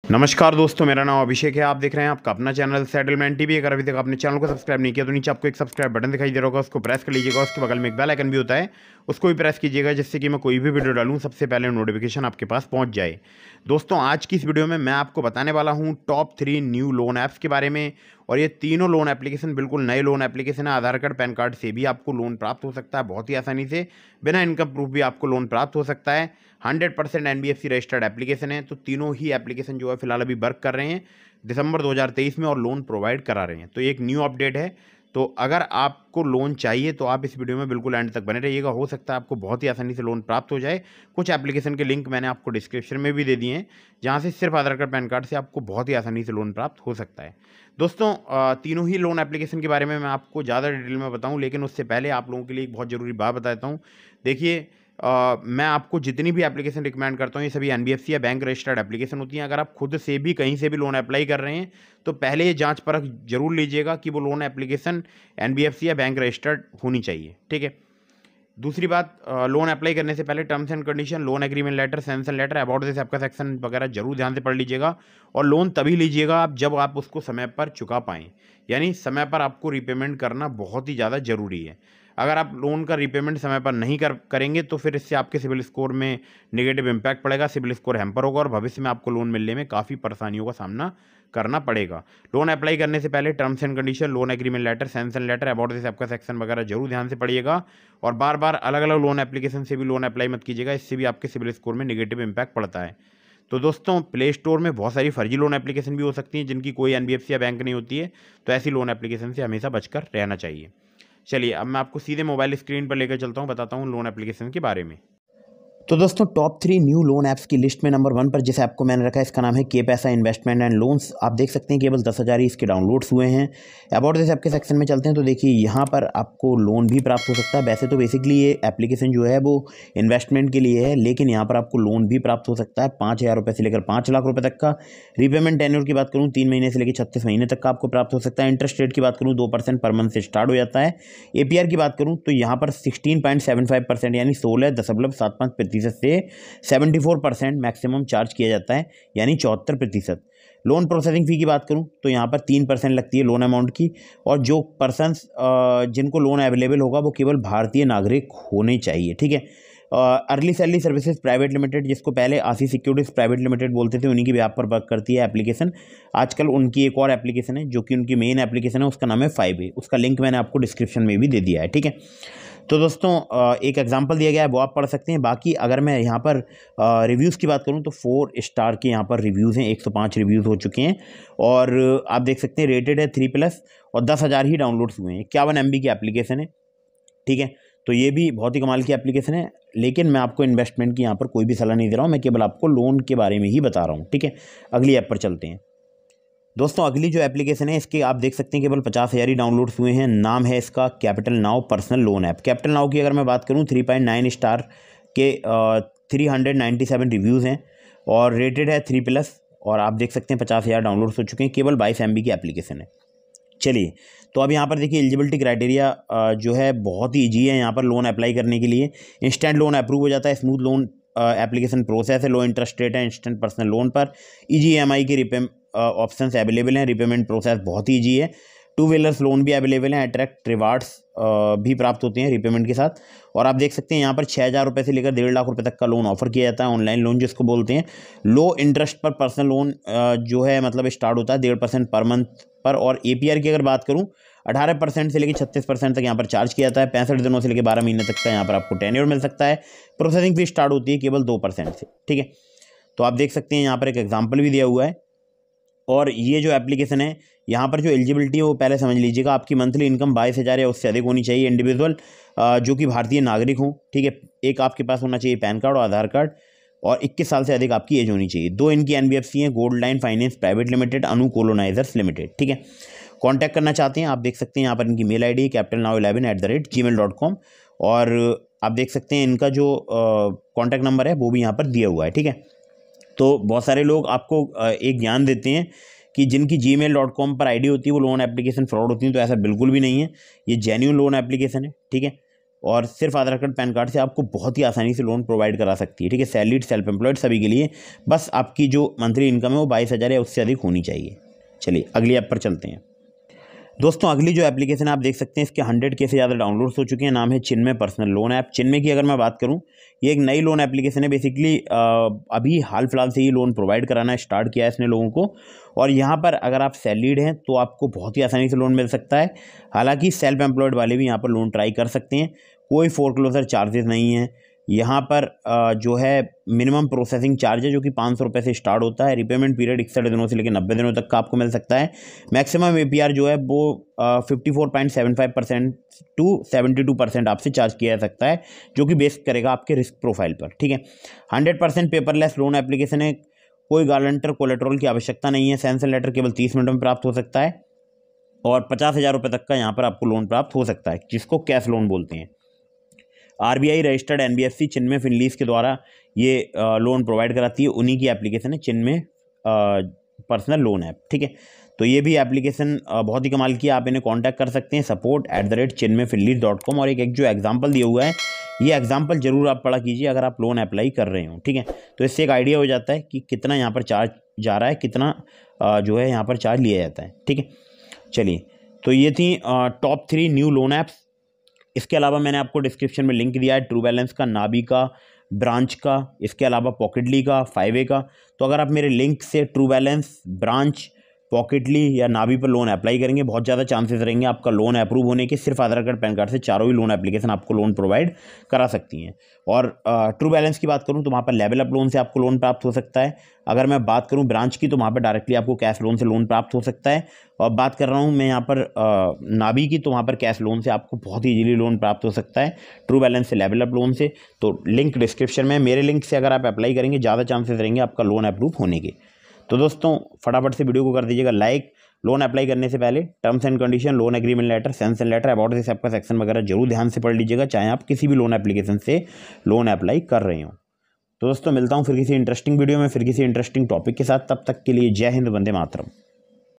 नमस्कार दोस्तों, मेरा नाम अभिषेक है। आप देख रहे हैं आपका अपना चैनल सेटलमेंट टीवी। अगर अभी तक आपने चैनल को सब्सक्राइब नहीं किया तो नीचे आपको एक सब्सक्राइब बटन दिखाई दे रहा होगा, उसको प्रेस कर लीजिएगा। उसके बगल में एक बेल आइकन भी होता है, उसको भी प्रेस कीजिएगा, जिससे कि मैं कोई भी वीडियो डालूं सबसे पहले नोटिफिकेशन आपके पास पहुंच जाए। दोस्तों, आज की इस वीडियो में मैं आपको बताने वाला हूँ टॉप 3 न्यू लोन ऐप्स के बारे में। और ये तीनों लोन एप्लीकेशन बिल्कुल नए लोन एप्लीकेशन है। आधार कार्ड, पैन कार्ड से भी आपको लोन प्राप्त हो सकता है बहुत ही आसानी से। बिना इनकम प्रूफ भी आपको लोन प्राप्त हो सकता है। 100% NBFC रजिस्टर्ड एप्लीकेशन है। तो तीनों ही एप्लीकेशन जो है फिलहाल अभी वर्क कर रहे हैं दिसंबर 2023 में और लोन प्रोवाइड करा रहे हैं। तो ये एक न्यू अपडेट है। तो अगर आपको लोन चाहिए तो आप इस वीडियो में बिल्कुल एंड तक बने रहिएगा। हो सकता है आपको बहुत ही आसानी से लोन प्राप्त हो जाए। कुछ एप्लीकेशन के लिंक मैंने आपको डिस्क्रिप्शन में भी दे दिए हैं, जहाँ से सिर्फ आधार कार्ड, पैन कार्ड से आपको बहुत ही आसानी से लोन प्राप्त हो सकता है। दोस्तों, तीनों ही लोन एप्लीकेशन के बारे में मैं आपको ज़्यादा डिटेल में बताऊं, लेकिन उससे पहले आप लोगों के लिए एक बहुत ज़रूरी बात बताता हूं। देखिए, मैं आपको जितनी भी एप्लीकेशन रिकमेंड करता हूँ ये सभी NBFC या बैंक रजिस्टर्ड एप्लीकेशन होती हैं। अगर आप खुद से भी कहीं से भी लोन अप्लाई कर रहे हैं तो पहले ये जांच परख जरूर लीजिएगा कि वो लोन एप्लीकेशन NBFC या बैंक रजिस्टर्ड होनी चाहिए, ठीक है। दूसरी बात, लोन अप्लाई करने से पहले terms and condition, loan agreement letter, sanction letter, about this आपका सेक्शन वगैरह जरूर ध्यान से पढ़ लीजिएगा। और लोन तभी लीजिएगा आप जब आप उसको समय पर चुका पाएँ, यानी समय पर आपको रिपेमेंट करना बहुत ही ज़्यादा ज़रूरी है। अगर आप लोन का रिपेमेंट समय पर नहीं करेंगे तो फिर इससे आपके सिविल स्कोर में नेगेटिव इम्पैक्ट पड़ेगा, सिविल स्कोर हैम्पर होगा और भविष्य में आपको लोन मिलने में काफ़ी परेशानियों का सामना करना पड़ेगा। लोन अप्लाई करने से पहले terms and condition, loan agreement letter, sanction letter, about this आपका सेक्शन वगैरह जरूर ध्यान से पढ़िएगा। और बार बार अलग अलग लोन एप्लीकेशन से भी लोन अप्लाई मत कीजिएगा, इससे भी आपके सिविल स्कोर में नेगेटिव इम्पैक्ट पड़ता है। तो दोस्तों, प्ले स्टोर में बहुत सारी फर्जी लोन एप्लीकेशन भी हो सकती हैं जिनकी कोई NBFC या बैंक नहीं होती है। तो ऐसी लोन एप्लीकेशन से हमेशा बचकर रहना चाहिए। चलिए, अब मैं आपको सीधे मोबाइल स्क्रीन पर लेकर चलता हूँ, बताता हूँ लोन एप्लीकेशन के बारे में। तो दोस्तों, टॉप 3 न्यू लोन ऐप्स की लिस्ट में नंबर 1 पर जिस ऐप को मैंने रखा है इसका नाम है के पैसा इन्वेस्टमेंट एंड लोन्स। आप देख सकते हैं केवल 10,000 ही इसके डाउनलोड्स हुए हैं। अबाउट दिस ऐप के सेक्शन में चलते हैं तो देखिए यहाँ पर आपको लोन भी प्राप्त हो सकता है। वैसे तो बेसिकली ये एप्लीकेशन जो है वो इन्वेस्टमेंट के लिए है, लेकिन यहाँ पर आपको लोन भी प्राप्त हो सकता है 5,000 रुपये से लेकर 5 लाख रुपये तक का। रिपेमेंट टेन्योर की बात करूँ 3 महीने से लेकर 36 महीने तक का आपको प्राप्त हो सकता है। इंटरेस्ट रेट की बात करूँ 2% पर मंथ से स्टार्ट हो जाता है। APR की बात करूँ तो यहाँ पर 16.75% यानी 16.75% से 74% मैक्सिमम चार्ज किया जाता है, यानी 74%। लोन प्रोसेसिंग फ़ी की बात करूं तो यहाँ पर 3% लगती है लोन अमाउंट की। और जो पर्सन्स जिनको लोन अवेलेबल होगा वो केवल भारतीय नागरिक होने चाहिए, ठीक है। Early salary services private limited, जिसको पहले आशी सिक्योरिटीज प्राइवेट लिमिटेड बोलते थे, उन्हीं की बेहाफ पर वर्क करती है एप्लीकेशन। आजकल उनकी एक और एप्लीकेशन है जो कि उनकी मेन एप्लीकेशन है, उसका नाम है 5A। उसका लिंक मैंने आपको डिस्क्रिप्शन में भी दे दिया है, ठीक है। तो दोस्तों, एक एग्जांपल दिया गया है वो आप पढ़ सकते हैं। बाकी अगर मैं यहाँ पर रिव्यूज़ की बात करूँ तो 4 स्टार के यहाँ पर रिव्यूज़ हैं, 105 रिव्यूज़ हो चुके हैं। और आप देख सकते हैं रेटेड है 3+ और 10,000 ही डाउनलोड्स हुए हैं। 51 MB की एप्लीकेशन है, ठीक है। तो ये भी बहुत ही कमाल की एप्लीकेशन है, लेकिन मैं आपको इन्वेस्टमेंट की यहाँ पर कोई भी सलाह नहीं दे रहा हूँ, मैं केवल आपको लोन के बारे में ही बता रहा हूँ, ठीक है। अगली ऐप पर चलते हैं। दोस्तों, अगली जो एप्लीकेशन है इसके आप देख सकते हैं केवल 50,000 ही डाउनलोड्स हुए हैं। नाम है इसका capital now personal loan app. Capital now की अगर मैं बात करूं 3.9 स्टार के 397 रिव्यूज़ हैं और रेटेड है 3+। और आप देख सकते हैं 50,000 डाउनलोड्स हो चुके हैं। केवल 22 MB की एप्लीकेशन है। चलिए, तो अब यहाँ पर देखिए एलिजिबिलिटी क्राइटेरिया जो है बहुत ही ईजी है यहाँ पर लोन अप्लाई करने के लिए। इंस्टेंट लोन अप्रूव हो जाता है, स्मूथ लोन एप्लीकेशन प्रोसेस है, लो इंटरेस्ट रेट है इंस्टेंट पर्सनल लोन पर, ईजी EMI के ऑप्शंस अवेलेबल हैं, रिपेमेंट प्रोसेस बहुत ही ईजी है। 2 व्हीलर्स लोन भी अवेलेबल हैं, अट्रैक्ट रिवार्ड्स भी प्राप्त होते हैं रिपेमेंट के साथ। और आप देख सकते हैं यहाँ पर 6,000 रुपये से लेकर 1.5 लाख रुपये तक का लोन ऑफर किया जाता है, ऑनलाइन लोन जिसको बोलते हैं। लो इंटरेस्ट पर पर्सनल लोन जो है मतलब स्टार्ट होता है 1.5% पर मंथ पर। और APR की अगर बात करूँ 18% से लेकर 36% तक यहाँ पर चार्ज किया जाता है। 65 दिनों से लेकर 12 महीने तक का यहाँ पर आपको टेन्योर मिल सकता है। प्रोसेसिंग फीस स्टार्ट होती है केवल 2% से, ठीक है। तो आप देख सकते हैं यहाँ पर एक एग्जाम्पल भी दिया हुआ है। और ये जो एप्लीकेशन है यहाँ पर जो एलिजिबिलिटी है वो पहले समझ लीजिएगा। आपकी मंथली इनकम 22,000 या उससे अधिक होनी चाहिए, इंडिविजुअल जो कि भारतीय नागरिक हो, ठीक है। एक आपके पास होना चाहिए पैन कार्ड और आधार कार्ड, और 21 साल से अधिक आपकी एज होनी चाहिए। 2 इनकी NBFC हैं, gold line finance private limited, Anu colonisers limited, ठीक है। कॉन्टैक्ट करना चाहते हैं आप देख सकते हैं यहाँ पर इनकी मेल ID capitalnow11@gmail.com। और आप देख सकते हैं इनका जो कॉन्टैक्ट नंबर है वो भी यहाँ पर दिया हुआ है, ठीक है। तो बहुत सारे लोग आपको एक ज्ञान देते हैं कि जिनकी gmail.com पर ID होती है वो लोन एप्लीकेशन फ्रॉड होती है, तो ऐसा बिल्कुल भी नहीं है। ये जेन्युइन लोन एप्लीकेशन है, ठीक है। और सिर्फ आधार कार्ड पैन कार्ड से आपको बहुत ही आसानी से लोन प्रोवाइड करा सकती है। ठीक है, सैलरीड, सेल्फ एम्प्लॉयड सभी के लिए। बस आपकी जो मंथली इनकम है वो 22,000 या उससे अधिक होनी चाहिए। चलिए अगली ऐप पर चलते हैं। दोस्तों अगली जो एप्लीकेशन है आप देख सकते हैं इसके 100K से ज़्यादा डाउनलोड्स हो चुके हैं। नाम है चिन्मय पर्सनल लोन ऐप। चिन्मय की अगर मैं बात करूं, ये एक नई लोन एप्लीकेशन है। बेसिकली अभी हाल फिलहाल से ही लोन प्रोवाइड कराना स्टार्ट किया है इसने लोगों को। और यहाँ पर अगर आप सैलरीड हैं तो आपको बहुत ही आसानी से लोन मिल सकता है। हालांकि सेल्फ एम्प्लॉयड वाले भी यहाँ पर लोन ट्राई कर सकते हैं। कोई फोरक्लोजर चार्जेस नहीं है यहाँ पर। जो है मिनिमम प्रोसेसिंग चार्ज है जो कि 500 रुपये से स्टार्ट होता है। रिपेमेंट पीरियड 61 दिनों से लेकर 90 दिनों तक का आपको मिल सकता है। मैक्सिमम APR जो है वो 54.75% टू 72% आपसे चार्ज किया जा सकता है, जो कि बेस करेगा आपके रिस्क प्रोफाइल पर। ठीक है, 100% पेपरलेस लोन एप्लीकेशन है। कोई गारंटर कोलेट्रल की आवश्यकता नहीं है। सैंक्शन लेटर केवल 30 मिनट में प्राप्त हो सकता है और 50,000 रुपये तक का यहाँ पर आपको लोन प्राप्त हो सकता है, जिसको कैश लोन बोलते हैं। RBI रजिस्टर्ड NBFC चिन्मय फिनलीज के द्वारा ये लोन प्रोवाइड कराती है। उन्हीं की एप्लीकेशन है चिन्मय पर्सनल लोन ऐप। ठीक है, तो ये भी एप्लीकेशन बहुत ही कमाल की है। आप इन्हें कांटेक्ट कर सकते हैं support@chinmayfinlease.com। और एक जो एग्जांपल दिया हुआ है ये एग्जांपल जरूर आप पढ़ा कीजिए अगर आप लोन अप्लाई कर रहे हो। ठीक है, तो इससे एक आइडिया हो जाता है कि कितना यहाँ पर चार्ज जा रहा है, कितना जो है यहाँ पर चार्ज लिया जाता है। ठीक है, चलिए तो ये थी टॉप 3 न्यू लोन ऐप्स। इसके अलावा मैंने आपको डिस्क्रिप्शन में लिंक दिया है ट्रू बैलेंस का, नाबी का, ब्रांच का, इसके अलावा पॉकेटली का, 5A का। तो अगर आप मेरे लिंक से ट्रू बैलेंस, ब्रांच, पॉकेटली या नाबी पर लोन अप्लाई करेंगे, बहुत ज़्यादा चांसेस रहेंगे आपका लोन अप्रूव होने के। सिर्फ आधार कार्ड पैन कार्ड से चारों ही लोन एप्लीकेशन आपको लोन प्रोवाइड करा सकती हैं। और ट्रू बैलेंस की बात करूं तो वहाँ पर लेवल अप लोन से आपको लोन प्राप्त हो सकता है। अगर मैं बात करूं ब्रांच की तो वहाँ पर डायरेक्टली आपको कैश लोन से लोन प्राप्त हो सकता है। और बात कर रहा हूँ मैं यहाँ पर नाबी की, तो वहाँ पर कैश लोन से आपको बहुत ही ईजिली लोन प्राप्त हो सकता है। ट्रू बैलेंस से, लेवल अप लोन से। तो लिंक डिस्क्रिप्शन में, मेरे लिंक से अगर आप अप्लाई करेंगे ज़्यादा चांसेस रहेंगे आपका लोन अप्रूव होने के। तो दोस्तों फटाफट से वीडियो को कर दीजिएगा लाइक। लोन अप्लाई करने से पहले terms and condition, loan agreement letter, sanction letter, about this आपका सेक्शन वगैरह जरूर ध्यान से पढ़ लीजिएगा, चाहे आप किसी भी लोन एप्लीकेशन से लोन अप्लाई कर रहे हो। तो दोस्तों मिलता हूँ फिर किसी इंटरेस्टिंग वीडियो में, फिर किसी इंटरेस्टिंग टॉपिक के साथ। तब तक के लिए जय हिंद, वंदे मातरम।